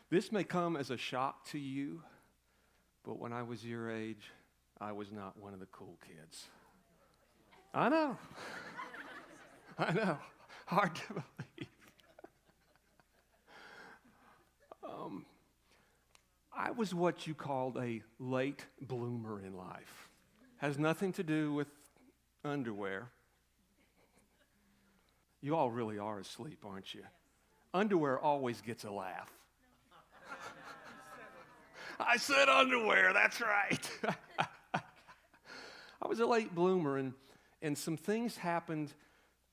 This may come as a shock to you, but when I was your age, I was not one of the cool kids. I know. I know. Hard to believe. I was what you called a late bloomer in life. Has nothing to do with underwear. You all really are asleep, aren't you? Underwear always gets a laugh. I said underwear, that's right. I was a late bloomer, and some things happened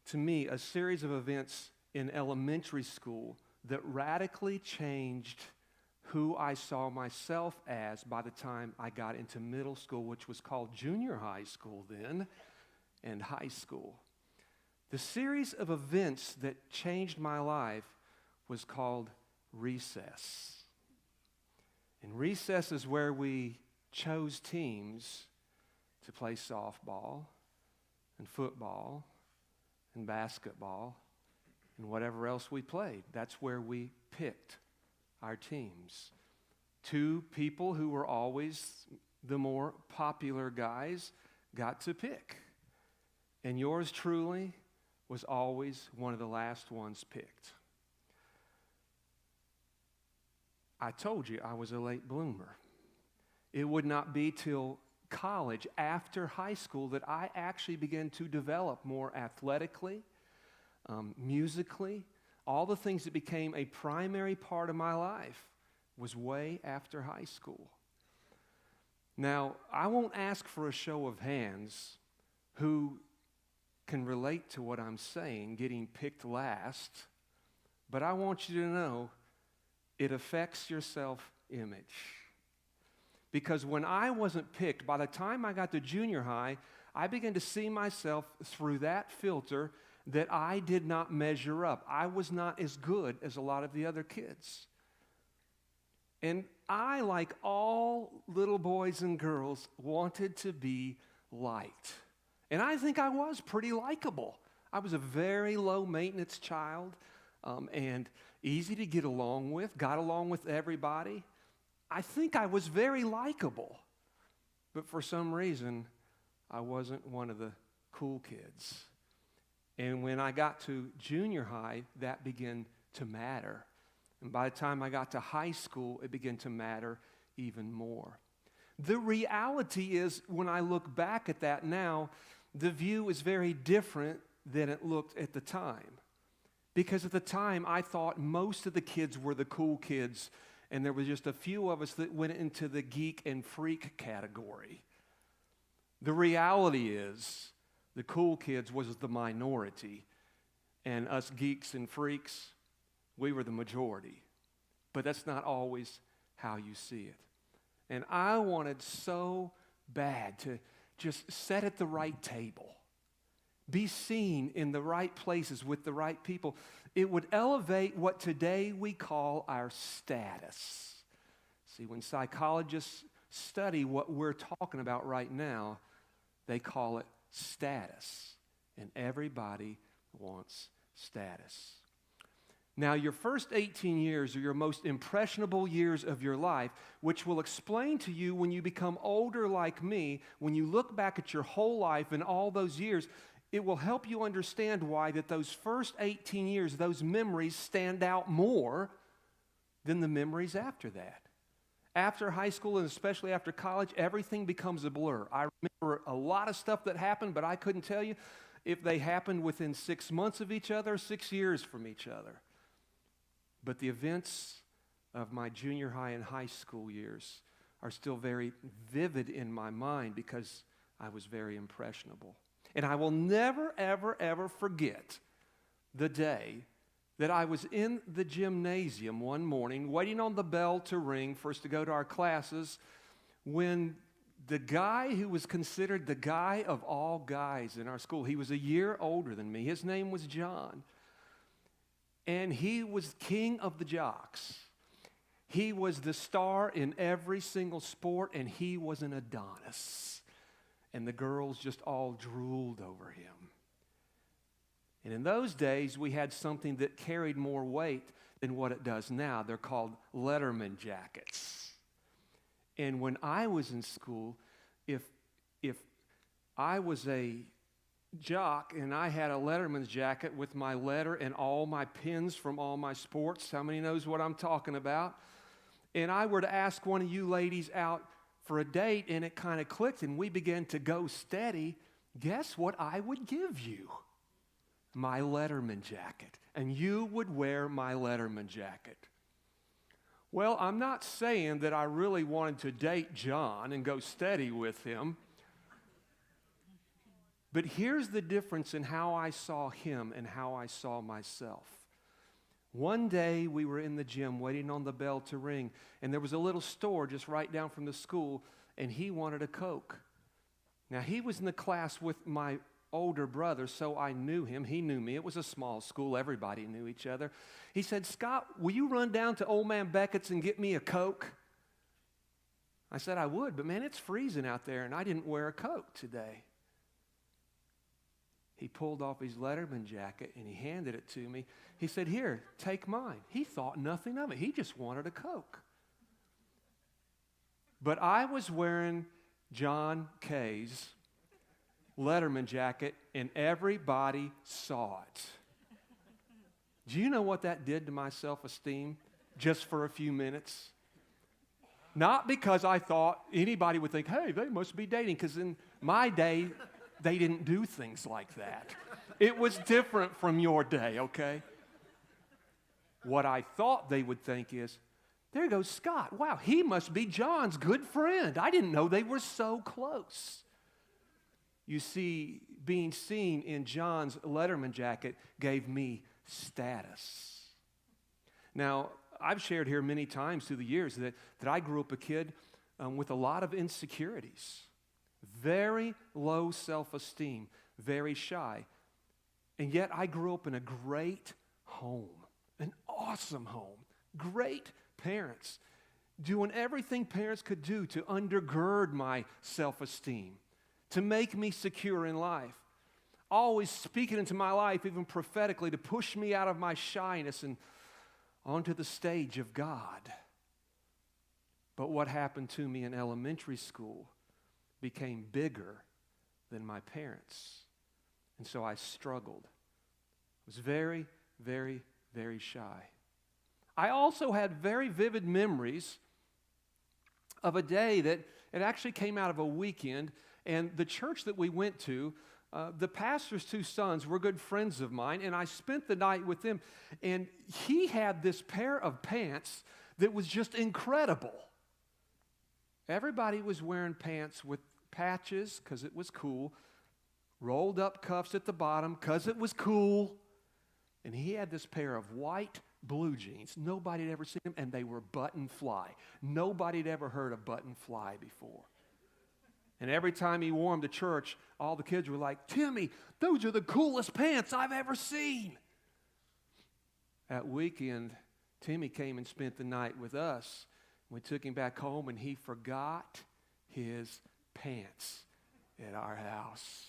to me, a series of events in elementary school that radically changed who I saw myself as by the time I got into middle school, which was called junior high school then, and high school. The series of events that changed my life was called recess. And recess is where we chose teams to play softball and football and basketball and whatever else we played. That's where we picked our teams. Two people who were always the more popular guys got to pick. And yours truly was always one of the last ones picked. I told you I was a late bloomer. It would not be till college, after high school, that I actually began to develop more athletically, musically. All the things that became a primary part of my life was way after high school. Now, I won't ask for a show of hands who can relate to what I'm saying, getting picked last, but I want you to know it affects your self-image. Because when I wasn't picked, by the time I got to junior high, I began to see myself through that filter that I did not measure up. I was not as good as a lot of the other kids. And I, like all little boys and girls, wanted to be liked. And I think I was pretty likable. I was a very low-maintenance child and easy to get along with, got along with everybody. I think I was very likable. But for some reason, I wasn't one of the cool kids. And when I got to junior high, that began to matter. And by the time I got to high school, it began to matter even more. The reality is, when I look back at that now, the view is very different than it looked at the time. Because at the time, I thought most of the kids were the cool kids, and there was just a few of us that went into the geek and freak category. The reality is, the cool kids was the minority, and us geeks and freaks, we were the majority. But that's not always how you see it. And I wanted so bad to just sit at the right table, be seen in the right places with the right people. It would elevate what today we call our status. See, when psychologists study what we're talking about right now, they call it status. And everybody wants status. Now, your first 18 years are your most impressionable years of your life, which will explain to you when you become older like me, when you look back at your whole life and all those years, it will help you understand why that those first 18 years, those memories stand out more than the memories after that. After high school and especially after college, everything becomes a blur. I remember a lot of stuff that happened, but I couldn't tell you if they happened within 6 months of each other, 6 years from each other. But the events of my junior high and high school years are still very vivid in my mind because I was very impressionable. And I will never, ever, ever forget the day that I was in the gymnasium one morning waiting on the bell to ring for us to go to our classes when the guy who was considered the guy of all guys in our school, he was a year older than me. His name was John. And he was king of the jocks. He was the star in every single sport, and he was an Adonis. And the girls just all drooled over him. And in those days, we had something that carried more weight than what it does now. They're called Letterman jackets. And when I was in school, if I was a jock and I had a Letterman's jacket with my letter and all my pins from all my sports, how many knows what I'm talking about? And I were to ask one of you ladies out for a date and it kind of clicked and we began to go steady, guess what I would give you? My Letterman jacket. And you would wear my Letterman jacket. Well, I'm not saying that I really wanted to date John and go steady with him. But here's the difference in how I saw him and how I saw myself. One day we were in the gym waiting on the bell to ring, and there was a little store just right down from the school, and he wanted a Coke. Now, he was in the class with my older brother, so I knew him. He knew me. It was a small school. Everybody knew each other. He said, Scott, will you run down to Old Man Beckett's and get me a Coke? I said, I would, but man, it's freezing out there, and I didn't wear a Coke today. He pulled off his Letterman jacket and he handed it to me. He said, here, take mine. He thought nothing of it. He just wanted a Coke. But I was wearing John Kay's Letterman jacket and everybody saw it. Do you know what that did to my self-esteem just for a few minutes? Not because I thought anybody would think, hey, they must be dating, because in my day, they didn't do things like that. It was different from your day, okay? What I thought they would think is, there goes Scott. Wow, he must be John's good friend. I didn't know they were so close. You see, being seen in John's Letterman jacket gave me status. Now, I've shared here many times through the years that I grew up a kid with a lot of insecurities. Very low self-esteem, very shy. And yet I grew up in a great home, an awesome home, great parents, doing everything parents could do to undergird my self-esteem, to make me secure in life, always speaking into my life, even prophetically, to push me out of my shyness and onto the stage of God. But what happened to me in elementary school became bigger than my parents. And so I struggled. I was very, very, very shy. I also had very vivid memories of a day that it actually came out of a weekend, and the church that we went to, the pastor's two sons were good friends of mine, and I spent the night with them, and he had this pair of pants that was just incredible. Everybody was wearing pants with patches because it was cool, rolled up cuffs at the bottom because it was cool, and he had this pair of white blue jeans. Nobody had ever seen them, and they were button fly. Nobody had ever heard of button fly before. And every time he wore them to church, all the kids were like, Timmy, those are the coolest pants I've ever seen. That weekend, Timmy came and spent the night with us. We took him back home, and he forgot his pants at our house.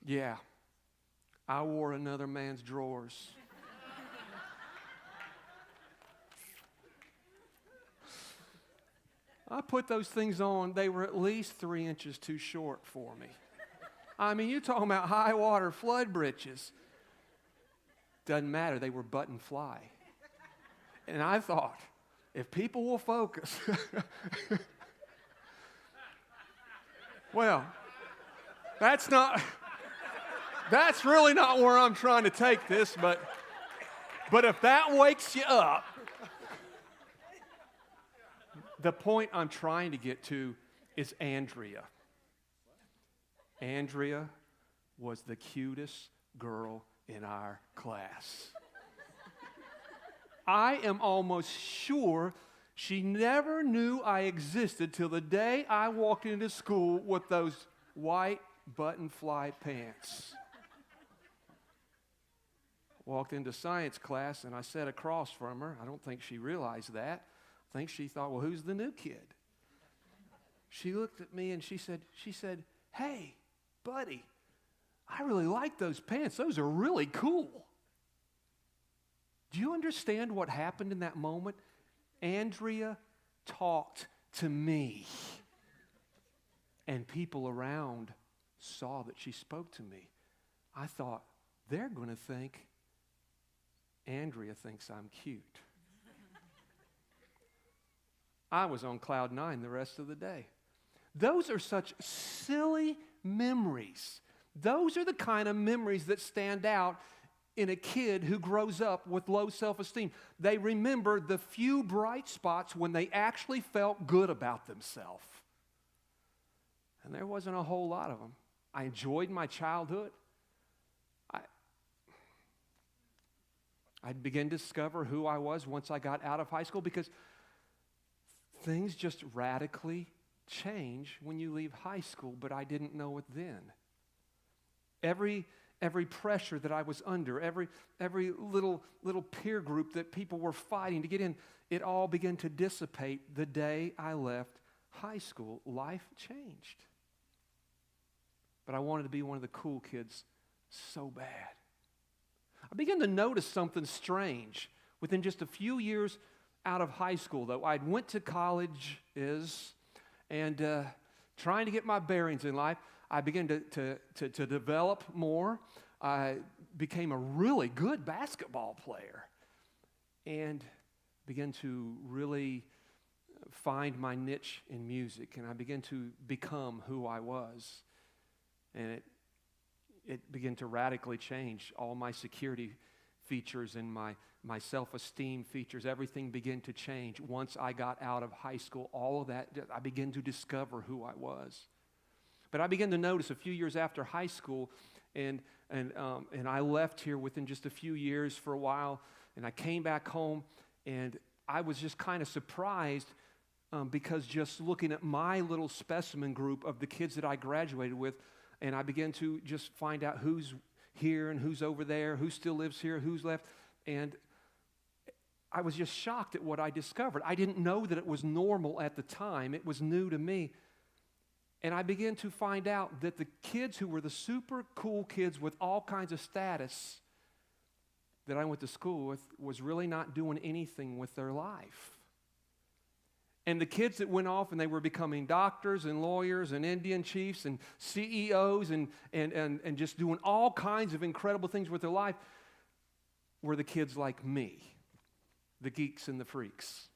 Yeah, I wore another man's drawers. I put those things on, they were at least 3 inches too short for me. I mean, you're talking about high water flood britches. Doesn't matter, they were button fly. And I thought, if people will focus, well, that's really not where I'm trying to take this, but if that wakes you up, the point I'm trying to get to is Andrea. Andrea was the cutest girl in our class. I am almost sure she never knew I existed till the day I walked into school with those white button fly pants. Walked into science class and I sat across from her. I don't think she realized that. I think she thought, well, who's the new kid? She looked at me and she said, hey, buddy, I really like those pants. Those are really cool. Do you understand what happened in that moment? Andrea talked to me. And people around saw that she spoke to me. I thought, they're going to think Andrea thinks I'm cute. I was on cloud 9 the rest of the day. Those are such silly memories. Those are the kind of memories that stand out in a kid who grows up with low self-esteem. They remember the few bright spots when they actually felt good about themselves. And there wasn't a whole lot of them. I enjoyed my childhood. I began to discover who I was once I got out of high school, because things just radically change when you leave high school, but I didn't know it then. Every pressure that I was under, every little peer group that people were fighting to get in, it all began to dissipate the day I left high school. Life changed. But I wanted to be one of the cool kids so bad. I began to notice something strange within just a few years out of high school, though. I went to college and trying to get my bearings in life, I began to develop more. I became a really good basketball player and began to really find my niche in music, and I began to become who I was. And it began to radically change. All my security features and my self-esteem features, everything began to change. Once I got out of high school, all of that, I began to discover who I was. But I began to notice a few years after high school, and I left here within just a few years for a while, and I came back home, and I was just kind of surprised because just looking at my little specimen group of the kids that I graduated with, and I began to just find out who's here and who's over there, who still lives here, who's left. And I was just shocked at what I discovered. I didn't know that it was normal at the time. It was new to me. And I began to find out that the kids who were the super cool kids with all kinds of status that I went to school with was really not doing anything with their life. And the kids that went off and they were becoming doctors and lawyers and Indian chiefs and CEOs and just doing all kinds of incredible things with their life were the kids like me, the geeks and the freaks.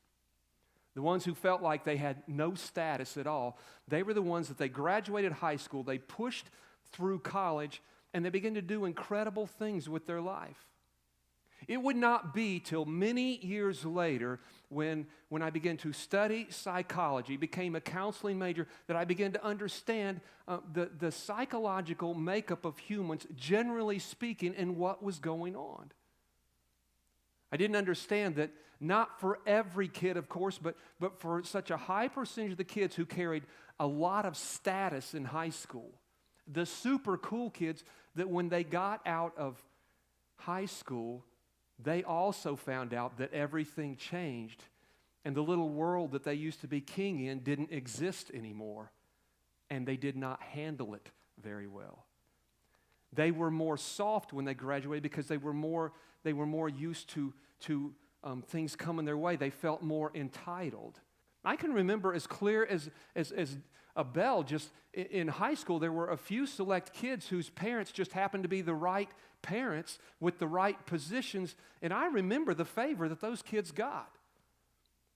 The ones who felt like they had no status at all. They were the ones that they graduated high school, they pushed through college, and they began to do incredible things with their life. It would not be till many years later when I began to study psychology, became a counseling major, that I began to understand the psychological makeup of humans, generally speaking, and what was going on. I didn't understand that not for every kid, of course, but for such a high percentage of the kids who carried a lot of status in high school, the super cool kids, that when they got out of high school, they also found out that everything changed and the little world that they used to be king in didn't exist anymore, and they did not handle it very well. They were more soft when they graduated because they were more used to things coming their way. They felt more entitled. I can remember as clear as a bell, just in high school, there were a few select kids whose parents just happened to be the right parents with the right positions, and I remember the favor that those kids got.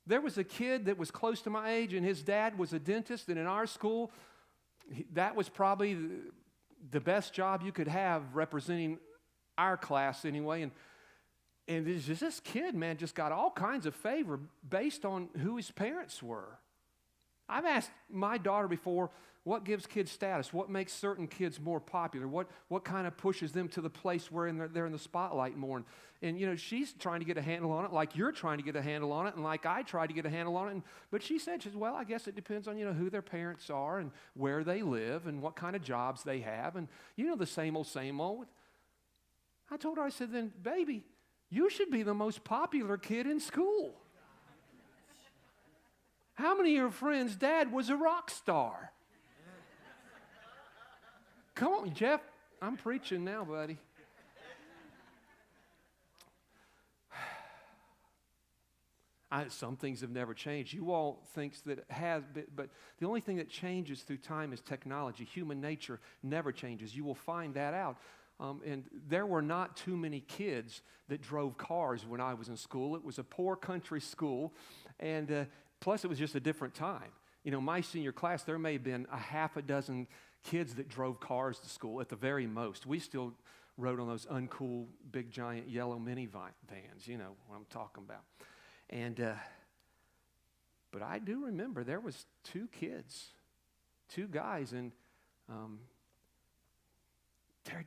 There was a kid that was close to my age, and his dad was a dentist, and in our school, that was probably the best job you could have representing our class anyway, and this kid, man, just got all kinds of favor based on who his parents were. I've asked my daughter before, what gives kids status? What makes certain kids more popular? What kind of pushes them to the place where they're in the spotlight more? And she's trying to get a handle on it like you're trying to get a handle on it and like I tried to get a handle on it. But she said, well, I guess it depends on, who their parents are and where they live and what kind of jobs they have. And, the same old. I told her, I said, then, baby, you should be the most popular kid in school. How many of your friends' dad was a rock star? Come on, Jeff, I'm preaching now, buddy. Some things have never changed. You all think that it has, but the only thing that changes through time is technology. Human nature never changes. You will find that out. And there were not too many kids that drove cars when I was in school. It was a poor country school, and plus it was just a different time. My senior class, there may have been a half a dozen kids that drove cars to school at the very most. We still rode on those uncool, big, giant, yellow vans. You know what I'm talking about. And but I do remember there was two guys, and their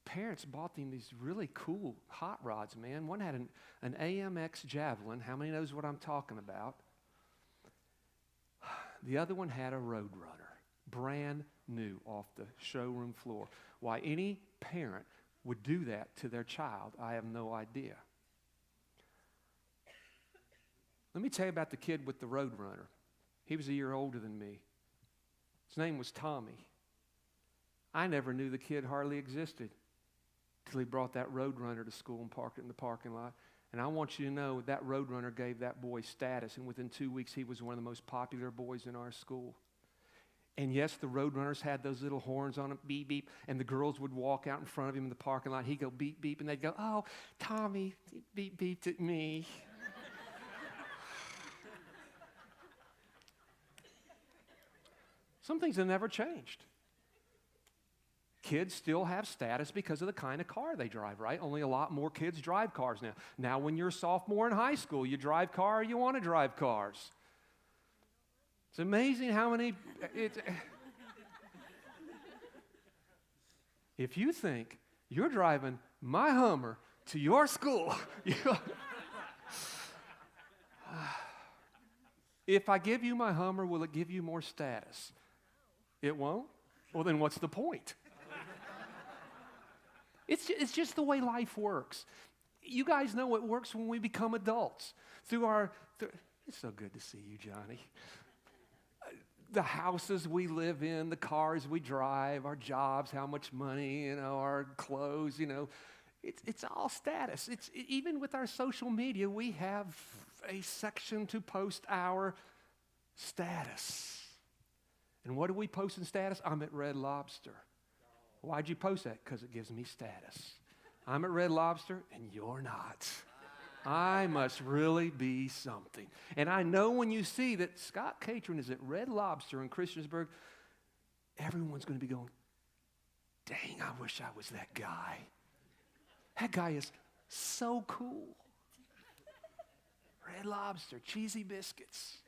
parents bought them these really cool hot rods, man. One had an AMX Javelin. How many knows what I'm talking about? The other one had a Roadrunner, brand new off the showroom floor. Why any parent would do that to their child, I have no idea. Let me tell you about the kid with the Roadrunner. He was a year older than me. His name was Tommy. I never knew the kid hardly existed till he brought that Roadrunner to school and parked it in the parking lot. And I want you to know that Roadrunner gave that boy status, and within 2 weeks he was one of the most popular boys in our school. And yes, the Roadrunners had those little horns on them, beep, beep, and the girls would walk out in front of him in the parking lot. He'd go beep, beep, and they'd go, "Oh, Tommy, beep, beeped at me." Some things have never changed. Kids still have status because of the kind of car they drive, right? Only a lot more kids drive cars now. Now, when you're a sophomore in high school, you drive car or you want to drive cars. It's amazing how many... If you think you're driving my Hummer to your school, if I give you my Hummer, will it give you more status? It won't? Well, then what's the point? It's just the way life works. You guys know it works when we become adults. It's so good to see you, Johnny. The houses we live in, the cars we drive, our jobs, how much money, our clothes, it's all status. Even with our social media, we have a section to post our status. And what do we post in status? I'm at Red Lobster. Why'd you post that? Because it gives me status. I'm at Red Lobster, and you're not. I must really be something. And I know when you see that Scott Catron is at Red Lobster in Christiansburg, everyone's going to be going, "Dang, I wish I was that guy. That guy is so cool. Red Lobster, cheesy biscuits."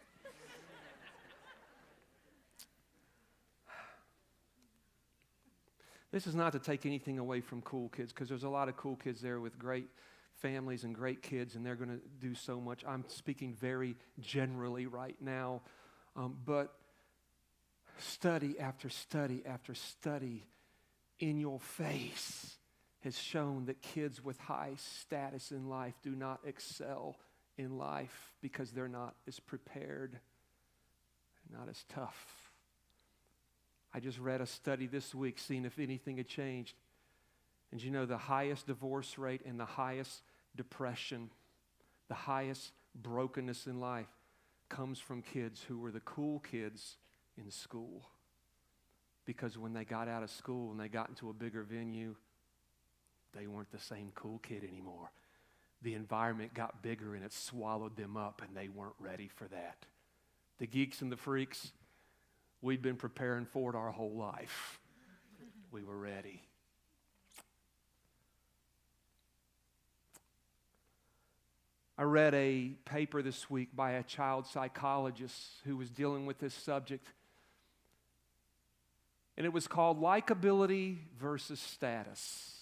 This is not to take anything away from cool kids, because there's a lot of cool kids there with great families and great kids, and they're going to do so much. I'm speaking very generally right now. But study after study after study in your face has shown that kids with high status in life do not excel in life because they're not as prepared, not as tough. I just read a study this week, seeing if anything had changed. And the highest divorce rate and the highest depression, the highest brokenness in life comes from kids who were the cool kids in school. Because when they got out of school and they got into a bigger venue, they weren't the same cool kid anymore. The environment got bigger and it swallowed them up, and they weren't ready for that. The geeks and the freaks, we'd been preparing for it our whole life. We were ready. I read a paper this week by a child psychologist who was dealing with this subject. And it was called Likability versus Status.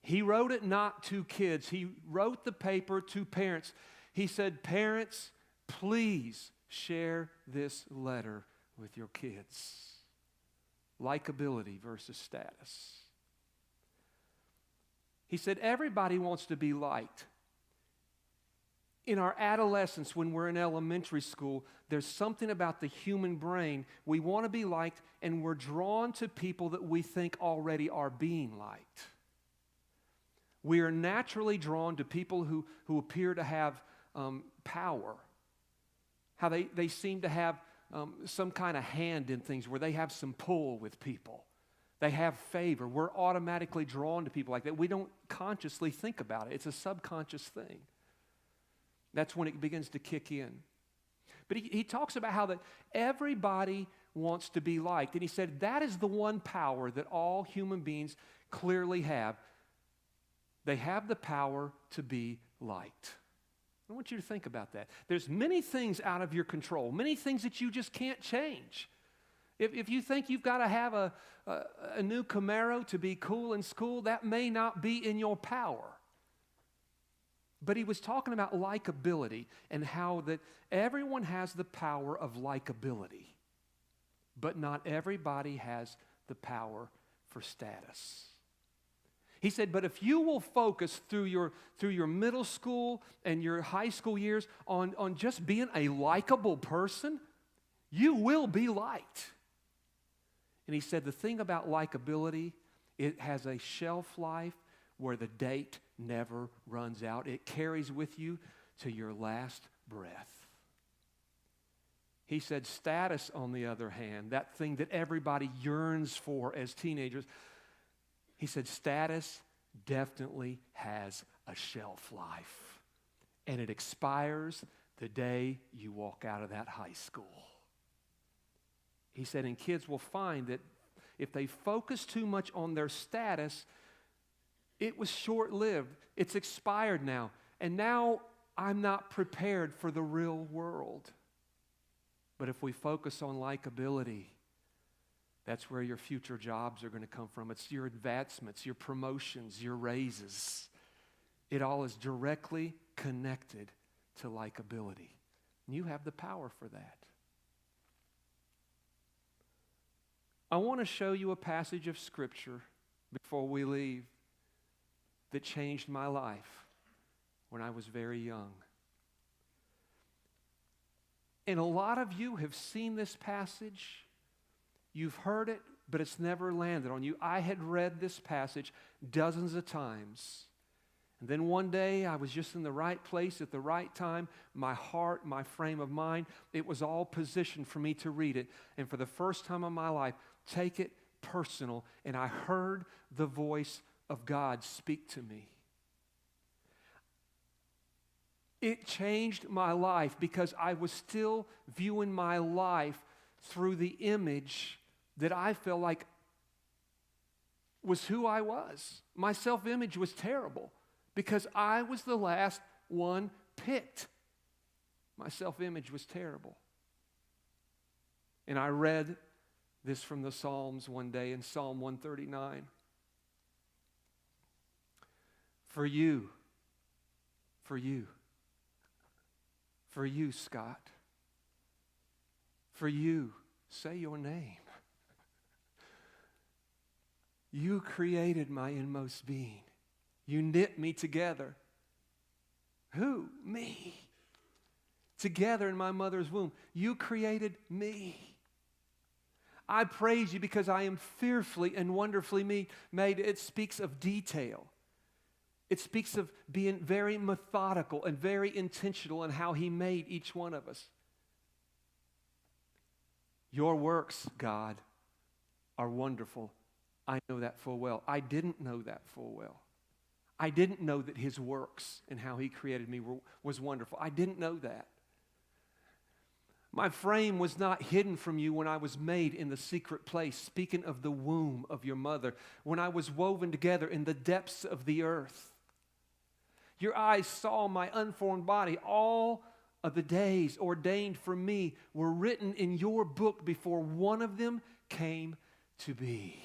He wrote it not to kids. He wrote the paper to parents. He said, "Parents, please share this letter with your kids." Likability versus status. He said, everybody wants to be liked. In our adolescence, when we're in elementary school, there's something about the human brain. We want to be liked, and we're drawn to people that we think already are being liked. We are naturally drawn to people who appear to have power, how they seem to have some kind of hand in things, where they have some pull with people. They have favor. We're automatically drawn to people like that. We don't consciously think about it. It's a subconscious thing. That's when it begins to kick in. But he talks about how that everybody wants to be liked. And he said that is the one power that all human beings clearly have. They have the power to be liked. I want you to think about that. There's many things out of your control, many things that you just can't change. If you think you've got to have a new Camaro to be cool in school, that may not be in your power. But he was talking about likability and how that everyone has the power of likability, but not everybody has the power for status. He said, but if you will focus through your middle school and your high school years on just being a likable person, you will be liked. And he said the thing about likability, it has a shelf life where the date never runs out. It carries with you to your last breath. He said status, on the other hand, that thing that everybody yearns for as teenagers, he said status definitely has a shelf life. And it expires the day you walk out of that high school. He said, and kids will find that if they focus too much on their status, it was short-lived. It's expired now. And now I'm not prepared for the real world. But if we focus on likability, that's where your future jobs are going to come from. It's your advancements, your promotions, your raises. It all is directly connected to likability. And you have the power for that. I want to show you a passage of Scripture before we leave that changed my life when I was very young. And a lot of you have seen this passage. You've heard it, but it's never landed on you. I had read this passage dozens of times. And then one day, I was just in the right place at the right time. My heart, my frame of mind, it was all positioned for me to read it. And for the first time in my life, take it personal. And I heard the voice of God speak to me. It changed my life because I was still viewing my life through the image that I felt like was who I was. My self-image was terrible because I was the last one picked. My self-image was terrible. And I read this from the Psalms one day in Psalm 139. For you, Scott. For you, say your name. You created my inmost being. You knit me together. Who? Me. Together in my mother's womb. You created me. I praise you because I am fearfully and wonderfully made. It speaks of detail. It speaks of being very methodical and very intentional in how he made each one of us. Your works, God, are wonderful. I know that full well. I didn't know that full well. I didn't know that his works and how he created me was wonderful. I didn't know that. My frame was not hidden from you when I was made in the secret place, speaking of the womb of your mother, when I was woven together in the depths of the earth. Your eyes saw my unformed body. All of the days ordained for me were written in your book before one of them came to be.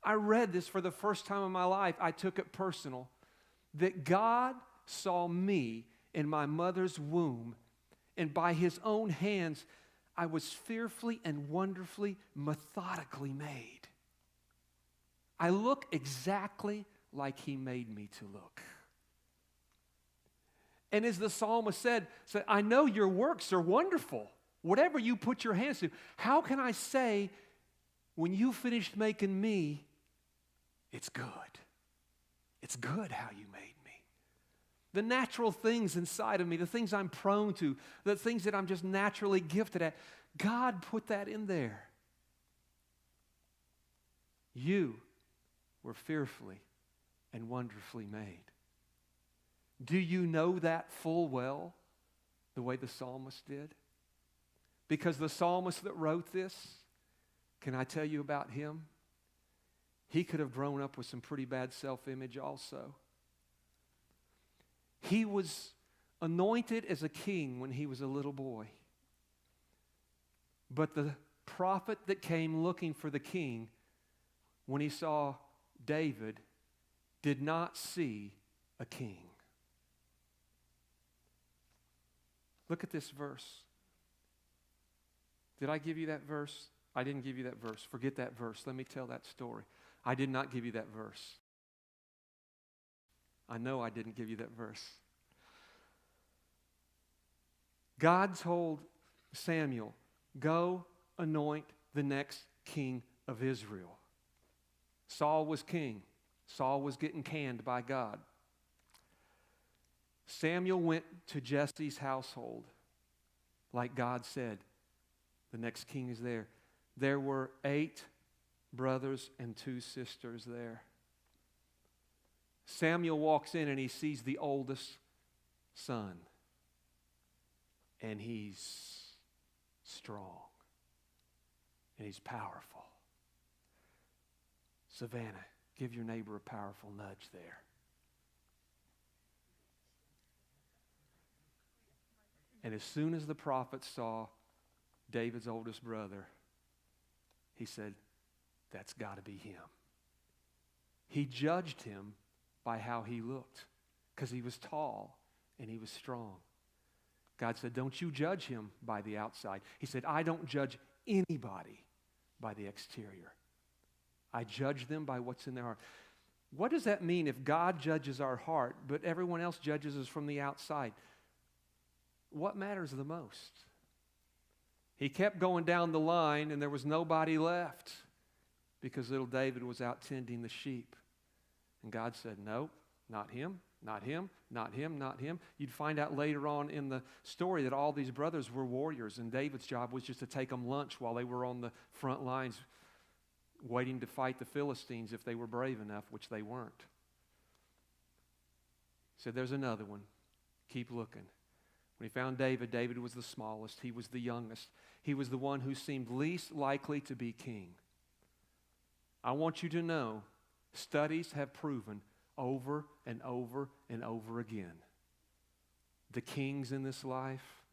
I read this for the first time in my life. I took it personal. That God saw me in my mother's womb, and by his own hands, I was fearfully and wonderfully, methodically made. I look exactly like he made me to look. And as the psalmist said, I know your works are wonderful. Whatever you put your hands to, how can I say when you finished making me, it's good? It's good how you made me. The natural things inside of me, the things I'm prone to, the things that I'm just naturally gifted at, God put that in there. You were fearfully and wonderfully made. Do you know that full well the way the psalmist did? Because the psalmist that wrote this, can I tell you about him? He could have grown up with some pretty bad self-image also. He was anointed as a king when he was a little boy. But the prophet that came looking for the king, when he saw David, did not see a king. Look at this verse. Did I give you that verse? I didn't give you that verse. Forget that verse. Let me tell that story. I did not give you that verse. I know I didn't give you that verse. God told Samuel, go anoint the next king of Israel. Saul was king. Saul was getting canned by God. Samuel went to Jesse's household. Like God said, the next king is there. There were 8 brothers and 2 sisters there. Samuel walks in and he sees the oldest son. And he's strong. And he's powerful. Savannah, give your neighbor a powerful nudge there. And as soon as the prophet saw David's oldest brother, he said, that's got to be him. He judged him by how he looked, because he was tall and he was strong. God said, don't you judge him by the outside. He said, I don't judge anybody by the exterior. I judge them by what's in their heart. What does that mean if God judges our heart, but everyone else judges us from the outside? What matters the most? He kept going down the line and there was nobody left because little David was out tending the sheep. And God said, nope, not him, not him, not him, not him. You'd find out later on in the story that all these brothers were warriors and David's job was just to take them lunch while they were on the front lines waiting to fight the Philistines if they were brave enough, which they weren't. He said, there's another one. Keep looking. When he found David, David was the smallest. He was the youngest. He was the one who seemed least likely to be king. I want you to know, studies have proven over and over and over again, the kings in this life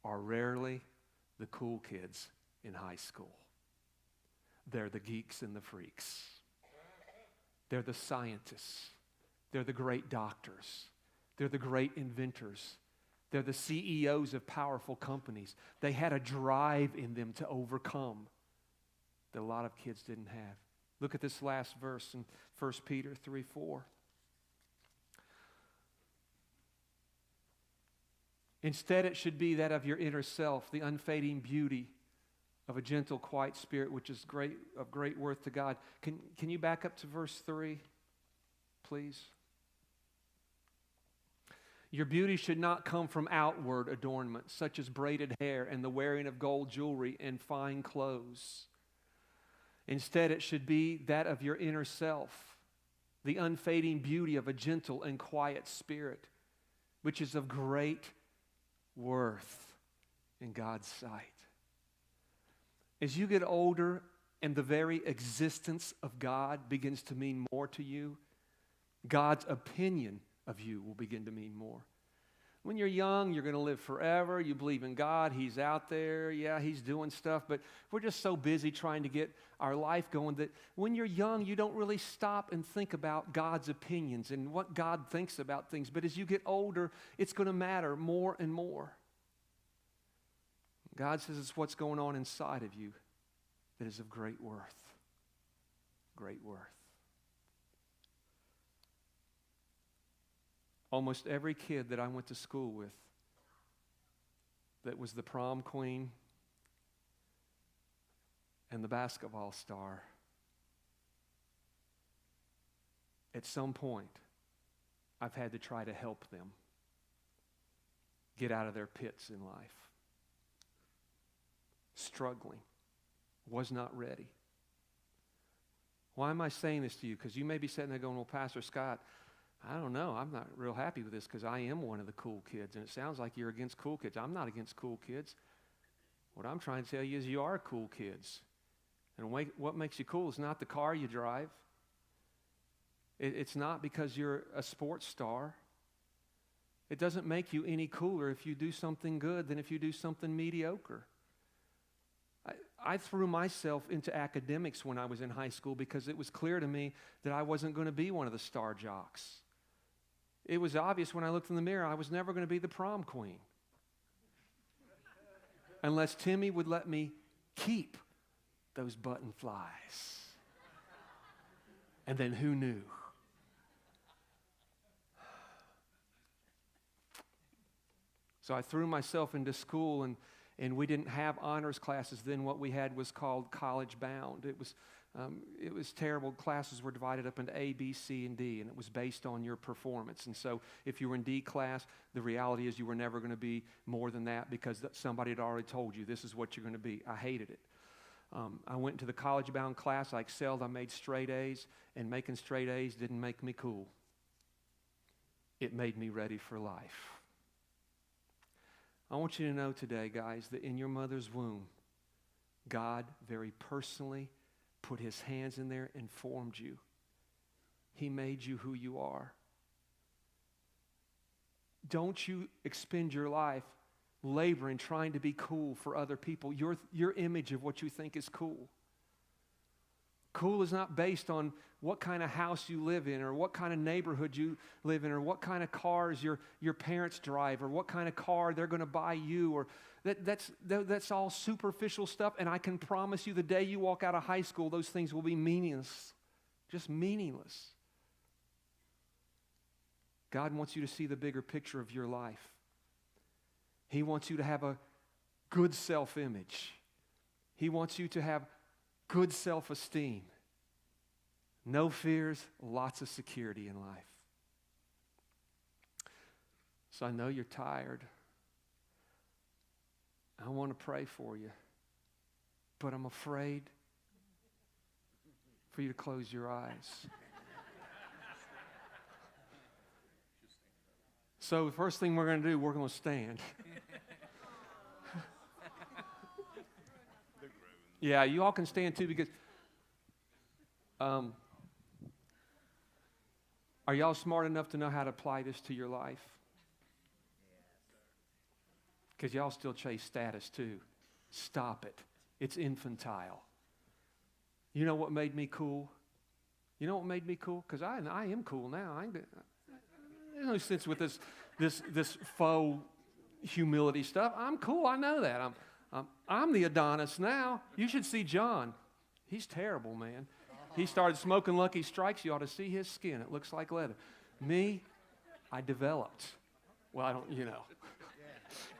are rarely the cool kids in high school. They're the geeks and the freaks. They're the scientists. They're the great doctors. They're the great inventors. They're the CEOs of powerful companies. They had a drive in them to overcome that a lot of kids didn't have. Look at this last verse in 1 Peter 3:4. Instead, it should be that of your inner self, the unfading beauty of a gentle, quiet spirit, which is of great worth to God. Can you back up to verse 3, please? Your beauty should not come from outward adornment, such as braided hair and the wearing of gold jewelry and fine clothes. Instead, it should be that of your inner self, the unfading beauty of a gentle and quiet spirit, which is of great worth in God's sight. As you get older and the very existence of God begins to mean more to you, God's opinion of you will begin to mean more. When you're young, you're going to live forever. You believe in God. He's out there. Yeah, He's doing stuff. But we're just so busy trying to get our life going that when you're young, you don't really stop and think about God's opinions and what God thinks about things. But as you get older, it's going to matter more and more. God says it's what's going on inside of you that is of great worth. Great worth. Almost every kid that I went to school with that was the prom queen and the basketball star at some point, I've had to try to help them get out of their pits in life. Struggling. Was not ready. Why am I saying this to you? Because you may be sitting there going, well, Pastor Scott, I don't know. I'm not real happy with this because I am one of the cool kids. And it sounds like you're against cool kids. I'm not against cool kids. What I'm trying to tell you is you are cool kids. And what makes you cool is not the car you drive. It's not because you're a sports star. It doesn't make you any cooler if you do something good than if you do something mediocre. I threw myself into academics when I was in high school because it was clear to me that I wasn't going to be one of the star jocks. It was obvious when I looked in the mirror I was never going to be the prom queen. Unless Timmy would let me keep those button flies. And then who knew? So I threw myself into school, and we didn't have honors classes then. What we had was called college bound. It was terrible. Classes were divided up into A, B, C, and D, and it was based on your performance. And so if you were in D class, the reality is you were never going to be more than that because somebody had already told you this is what you're going to be. I hated it. I went into the college bound class. I excelled. I made straight A's, and making straight A's didn't make me cool. It made me ready for life. I want you to know today, guys, that in your mother's womb, God very personally put his hands in there and formed you. He made you who you are. Don't you expend your life laboring, trying to be cool for other people, your image of what you think is cool. Cool is not based on what kind of house you live in or what kind of neighborhood you live in or what kind of cars your parents drive or what kind of car they're going to buy you. Or that's all superficial stuff, and I can promise you the day you walk out of high school, those things will be meaningless, just meaningless. God wants you to see the bigger picture of your life. He wants you to have a good self-image. He wants you to have good self-esteem. No fears, lots of security in life. So I know you're tired. I want to pray for you. But I'm afraid for you to close your eyes. So the first thing we're going to do, we're going to stand. Yeah, you all can stand too because are y'all smart enough to know how to apply this to your life? Because y'all still chase status too. Stop it. It's infantile. You know what made me cool? You know what made me cool? Because I am cool now. There's no sense with this faux humility stuff. I'm cool. I know that. I'm the Adonis now. You should see John. He's terrible, man. He started smoking Lucky Strikes. You ought to see his skin. It looks like leather. Me, I developed. Well, I don't, you know.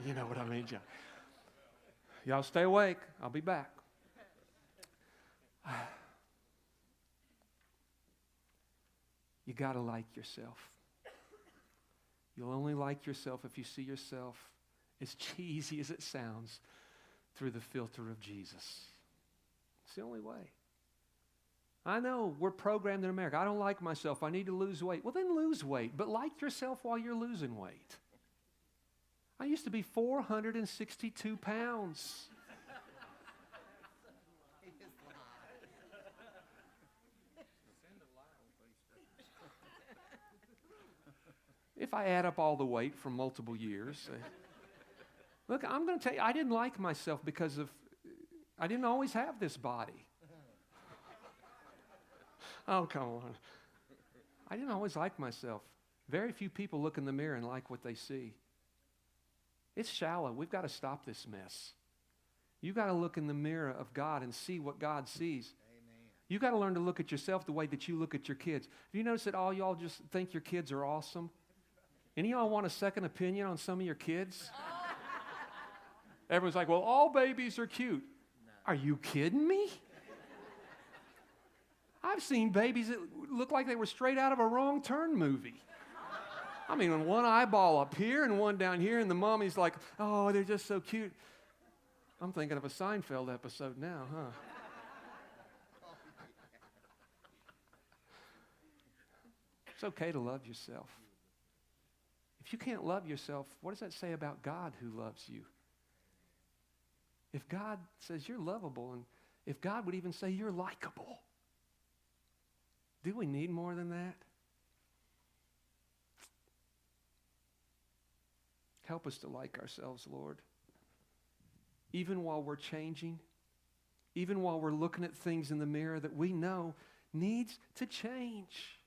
You know what I mean, John. Y'all stay awake. I'll be back. You got to like yourself. You'll only like yourself if you see yourself, as cheesy as it sounds, through the filter of Jesus. It's the only way. I know we're programmed in America. I don't like myself. I need to lose weight. Well, then lose weight, but like yourself while you're losing weight. I used to be 462 pounds. If I add up all the weight from multiple years. Look, I'm going to tell you, I didn't like myself because I didn't always have this body. Oh, come on. I didn't always like myself. Very few people look in the mirror and like what they see. It's shallow. We've got to stop this mess. You've got to look in the mirror of God and see what God sees. Amen. You've got to learn to look at yourself the way that you look at your kids. Have you noticed that all y'all just think your kids are awesome? Any of y'all want a second opinion on some of your kids? Everyone's like, well, all babies are cute. No. Are you kidding me? I've seen babies that look like they were straight out of a Wrong Turn movie. I mean, one eyeball up here and one down here, and the mommy's like, oh, they're just so cute. I'm thinking of a Seinfeld episode now, huh? It's okay to love yourself. If you can't love yourself, what does that say about God who loves you? If God says you're lovable, and if God would even say you're likable, do we need more than that? Help us to like ourselves, Lord. Even while we're changing, even while we're looking at things in the mirror that we know needs to change.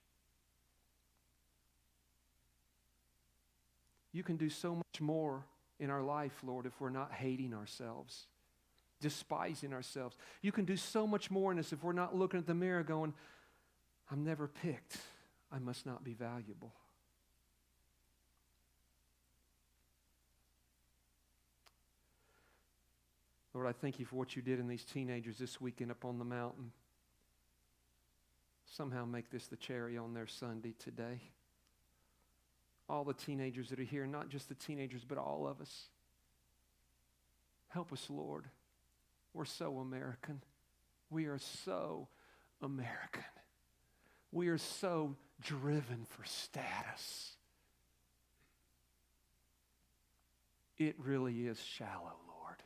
You can do so much more in our life, Lord, if we're not hating ourselves, despising ourselves. You can do so much more in us if we're not looking at the mirror going, I'm never picked. I must not be valuable. Lord, I thank you for what you did in these teenagers this weekend up on the mountain. Somehow make this the cherry on their Sunday today. All the teenagers that are here, not just the teenagers, but all of us. Help us, Lord. We're so American. We are so American. We are so driven for status. It really is shallow, Lord.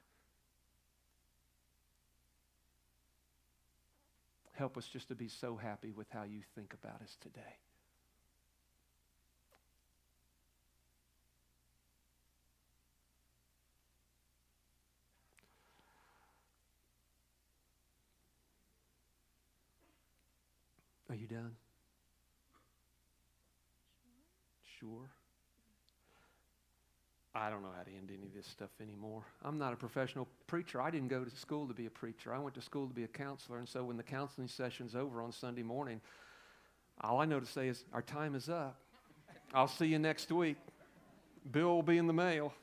Help us just to be so happy with how you think about us today. Are you done? Sure. I don't know how to end any of this stuff anymore. I'm not a professional preacher. I didn't go to school to be a preacher. I went to school to be a counselor, and so when the counseling session's over on Sunday morning, all I know to say is, our time is up. I'll see you next week. Bill will be in the mail.